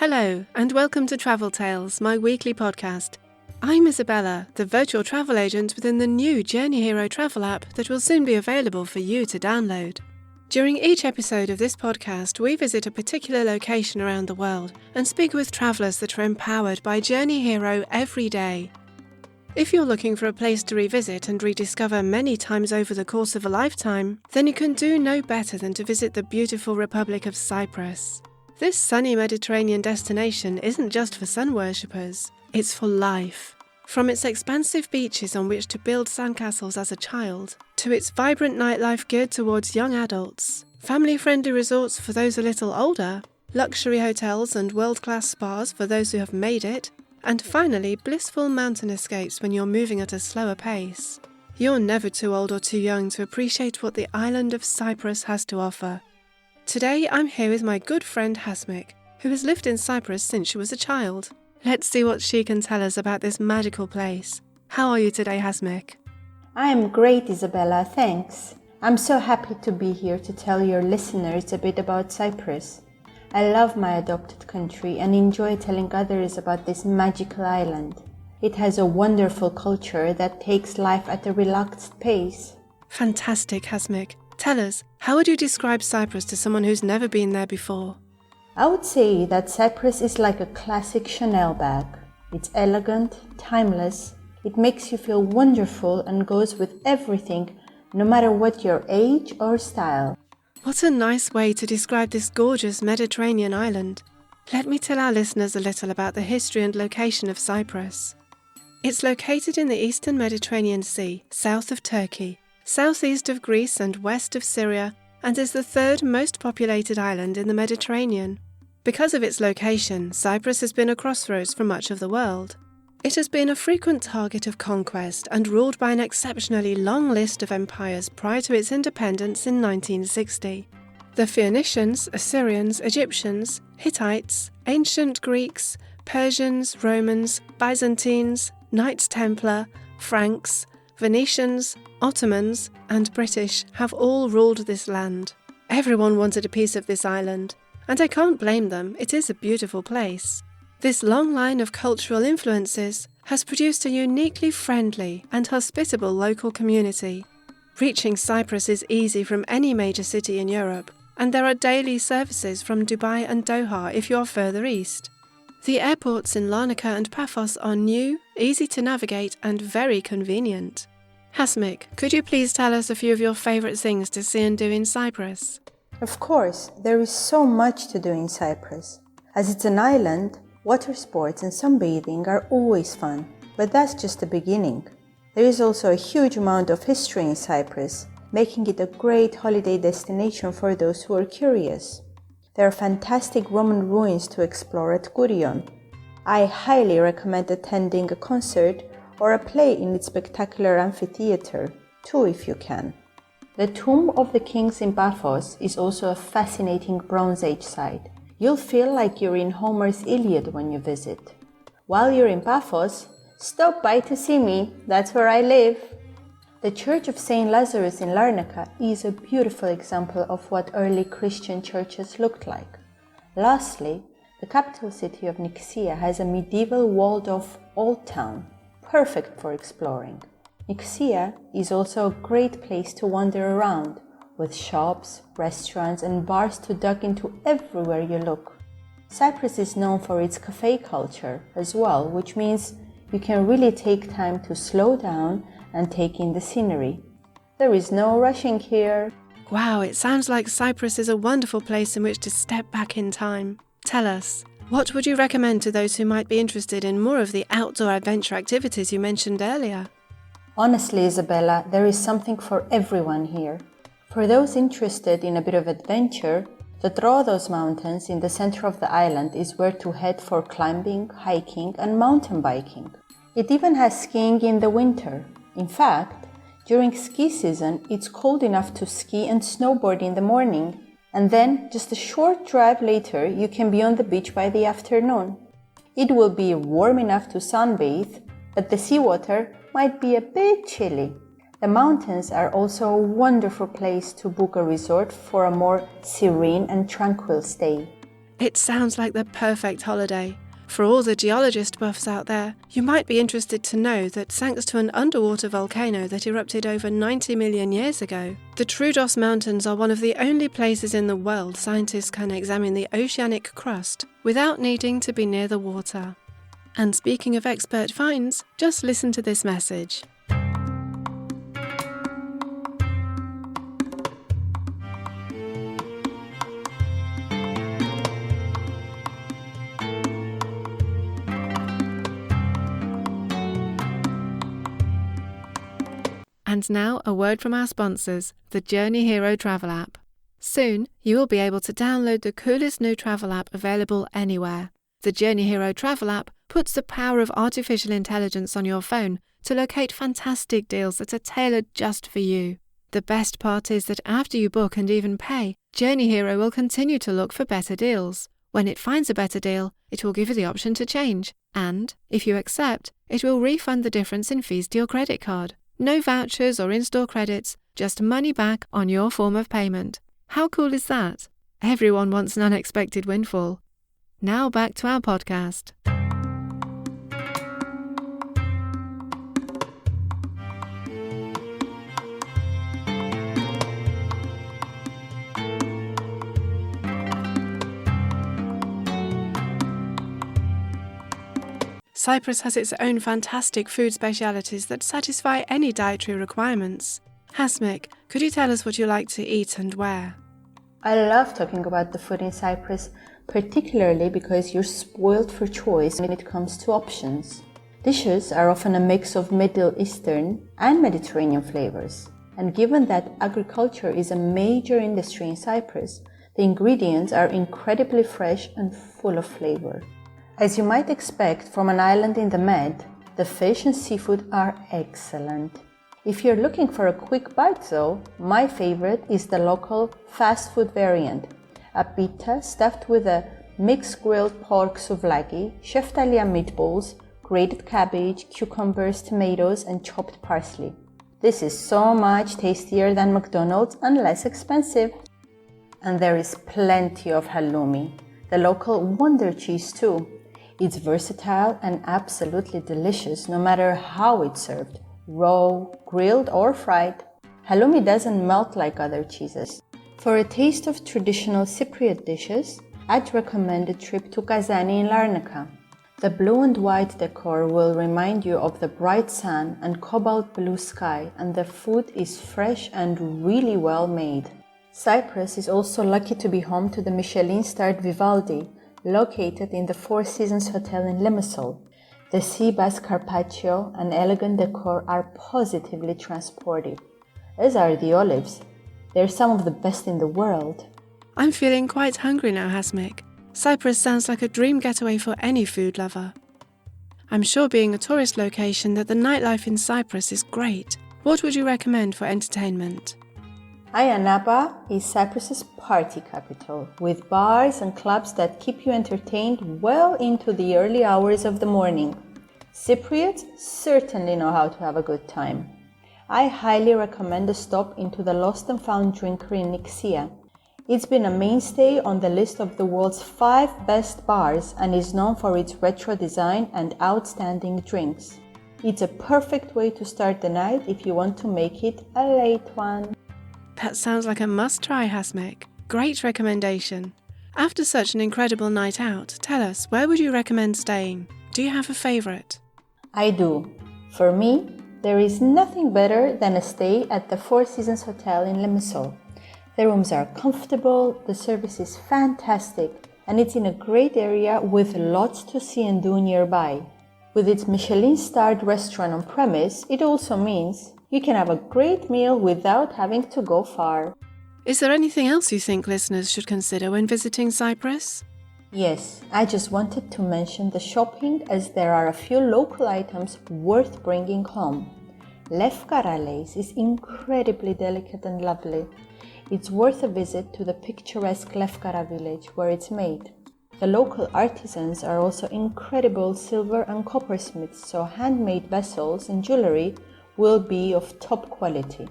Hello, and welcome to Travel Tales, my weekly podcast. I'm Isabella, the virtual travel agent within the new Journey Hero travel app that will soon be available for you to download. During each episode of this podcast, we visit a particular location around the world and speak with travellers that are empowered by Journey Hero every day. If you're looking for a place to revisit and rediscover many times over the course of a lifetime, then you can do no better than to visit the beautiful Republic of Cyprus. This sunny Mediterranean destination isn't just for sun worshippers, it's for life. From its expansive beaches on which to build sandcastles as a child, to its vibrant nightlife geared towards young adults, family-friendly resorts for those a little older, luxury hotels and world-class spas for those who have made it, and finally, blissful mountain escapes when you're moving at a slower pace. You're never too old or too young to appreciate what the island of Cyprus has to offer. Today, I'm here with my good friend Hasmik, who has lived in Cyprus since she was a child. Let's see what she can tell us about this magical place. How are you today, Hasmik? I am great, Isabella, thanks. I'm so happy to be here to tell your listeners a bit about Cyprus. I love my adopted country and enjoy telling others about this magical island. It has a wonderful culture that takes life at a relaxed pace. Fantastic, Hasmik. Tell us, how would you describe Cyprus to someone who's never been there before? I would say that Cyprus is like a classic Chanel bag. It's elegant, timeless, it makes you feel wonderful and goes with everything, no matter what your age or style. What a nice way to describe this gorgeous Mediterranean island. Let me tell our listeners a little about the history and location of Cyprus. It's located in the eastern Mediterranean Sea, south of Turkey, southeast of Greece and west of Syria, and is the third most populated island in the Mediterranean. Because of its location, Cyprus has been a crossroads for much of the world. It has been a frequent target of conquest and ruled by an exceptionally long list of empires prior to its independence in 1960. The Phoenicians, Assyrians, Egyptians, Hittites, ancient Greeks, Persians, Romans, Byzantines, Knights Templar, Franks, Venetians, Ottomans, and British have all ruled this land. Everyone wanted a piece of this island, and I can't blame them, it is a beautiful place. This long line of cultural influences has produced a uniquely friendly and hospitable local community. Reaching Cyprus is easy from any major city in Europe, and there are daily services from Dubai and Doha if you're further east. The airports in Larnaca and Paphos are new, easy to navigate, and very convenient. Hasmik, could you please tell us a few of your favourite things to see and do in Cyprus? Of course, there is so much to do in Cyprus. As it's an island, water sports and sunbathing are always fun, but that's just the beginning. There is also a huge amount of history in Cyprus, making it a great holiday destination for those who are curious. There are fantastic Roman ruins to explore at Kourion. I highly recommend attending a concert or a play in its spectacular amphitheater, too, if you can. The Tomb of the Kings in Paphos is also a fascinating Bronze Age site. You'll feel like you're in Homer's Iliad when you visit. While you're in Paphos, stop by to see me, that's where I live. The Church of St. Lazarus in Larnaca is a beautiful example of what early Christian churches looked like. Lastly, the capital city of Nicosia has a medieval walled-off old town, perfect for exploring. Nicosia is also a great place to wander around, with shops, restaurants and bars to duck into everywhere you look. Cyprus is known for its cafe culture as well, which means you can really take time to slow down and take in the scenery. There is no rushing here. Wow, it sounds like Cyprus is a wonderful place in which to step back in time. Tell us, what would you recommend to those who might be interested in more of the outdoor adventure activities you mentioned earlier? Honestly, Isabella, there is something for everyone here. For those interested in a bit of adventure, the Troodos Mountains in the center of the island is where to head for climbing, hiking and mountain biking. It even has skiing in the winter. In fact, during ski season, it's cold enough to ski and snowboard in the morning, and then just a short drive later, you can be on the beach by the afternoon. It will be warm enough to sunbathe, but the seawater might be a bit chilly. The mountains are also a wonderful place to book a resort for a more serene and tranquil stay. It sounds like the perfect holiday. For all the geologist buffs out there, you might be interested to know that thanks to an underwater volcano that erupted over 90 million years ago, the Troodos Mountains are one of the only places in the world scientists can examine the oceanic crust without needing to be near the water. And speaking of expert finds, just listen to this message. And now a word from our sponsors, the Journey Hero travel app. Soon, you will be able to download the coolest new travel app available anywhere. The Journey Hero travel app puts the power of artificial intelligence on your phone to locate fantastic deals that are tailored just for you. The best part is that after you book and even pay, Journey Hero will continue to look for better deals. When it finds a better deal, it will give you the option to change. And, if you accept, it will refund the difference in fees to your credit card. No vouchers or in-store credits, just money back on your form of payment. How cool is that? Everyone wants an unexpected windfall. Now back to our podcast. Cyprus has its own fantastic food specialities that satisfy any dietary requirements. Hasmik, could you tell us what you like to eat and where? I love talking about the food in Cyprus, particularly because you're spoiled for choice when it comes to options. Dishes are often a mix of Middle Eastern and Mediterranean flavors, and given that agriculture is a major industry in Cyprus, the ingredients are incredibly fresh and full of flavor. As you might expect from an island in the Med, the fish and seafood are excellent. If you're looking for a quick bite though, my favorite is the local fast food variant, a pita stuffed with a mixed grilled pork souvlaki, cheftalia meatballs, grated cabbage, cucumbers, tomatoes and chopped parsley. This is so much tastier than McDonald's and less expensive. And there is plenty of halloumi, the local wonder cheese too. It's versatile and absolutely delicious no matter how it's served, raw, grilled or fried. Halloumi doesn't melt like other cheeses. For a taste of traditional Cypriot dishes, I'd recommend a trip to Kazani in Larnaca. The blue and white decor will remind you of the bright sun and cobalt blue sky, and the food is fresh and really well made. Cyprus is also lucky to be home to the Michelin-starred Vivaldi, located in the Four Seasons Hotel in Limassol. The sea bass carpaccio and elegant decor are positively transportive, as are the olives. They're some of the best in the world. I'm feeling quite hungry now, Hasmik. Cyprus sounds like a dream getaway for any food lover. I'm sure being a tourist location that the nightlife in Cyprus is great. What would you recommend for entertainment? Ayia Napa is Cyprus's party capital, with bars and clubs that keep you entertained well into the early hours of the morning. Cypriots certainly know how to have a good time. I highly recommend a stop into the Lost and Found Drinker in Nicosia. It's been a mainstay on the list of the world's 5 best bars and is known for its retro design and outstanding drinks. It's a perfect way to start the night if you want to make it a late one. That sounds like a must-try, Hasmik. Great recommendation. After such an incredible night out, tell us, where would you recommend staying? Do you have a favourite? I do. For me, there is nothing better than a stay at the Four Seasons Hotel in Limassol. The rooms are comfortable, the service is fantastic, and it's in a great area with lots to see and do nearby. With its Michelin-starred restaurant on premise, it also means you can have a great meal without having to go far. Is there anything else you think listeners should consider when visiting Cyprus? Yes, I just wanted to mention the shopping, as there are a few local items worth bringing home. Lefkara lace is incredibly delicate and lovely. It's worth a visit to the picturesque Lefkara village where it's made. The local artisans are also incredible silver and coppersmiths, so handmade vessels and jewelry will be of top quality.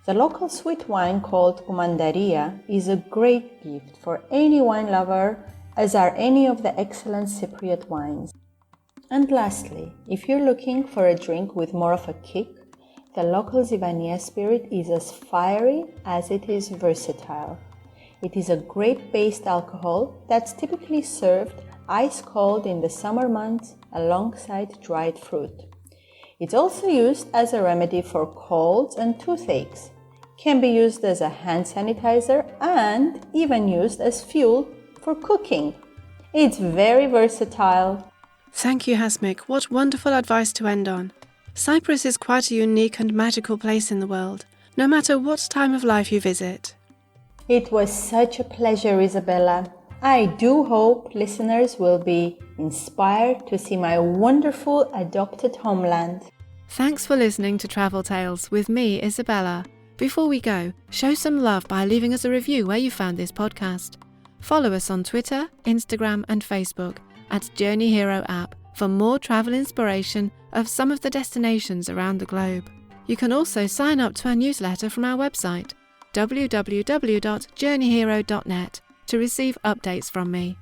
The local sweet wine called Kumandaria is a great gift for any wine lover, as are any of the excellent Cypriot wines. And lastly, if you're looking for a drink with more of a kick, the local Zivania spirit is as fiery as it is versatile. It is a grape-based alcohol that's typically served ice cold in the summer months alongside dried fruit. It's also used as a remedy for colds and toothaches, can be used as a hand sanitizer, and even used as fuel for cooking. It's very versatile. Thank you, Hasmik. What wonderful advice to end on. Cyprus is quite a unique and magical place in the world, no matter what time of life you visit. It was such a pleasure, Isabella. I do hope listeners will be inspired to see my wonderful adopted homeland. Thanks for listening to Travel Tales with me, Isabella. Before we go, show some love by leaving us a review where you found this podcast. Follow us on Twitter, Instagram and Facebook at Journey Hero app for more travel inspiration of some of the destinations around the globe. You can also sign up to our newsletter from our website, www.journeyhero.net, to receive updates from me.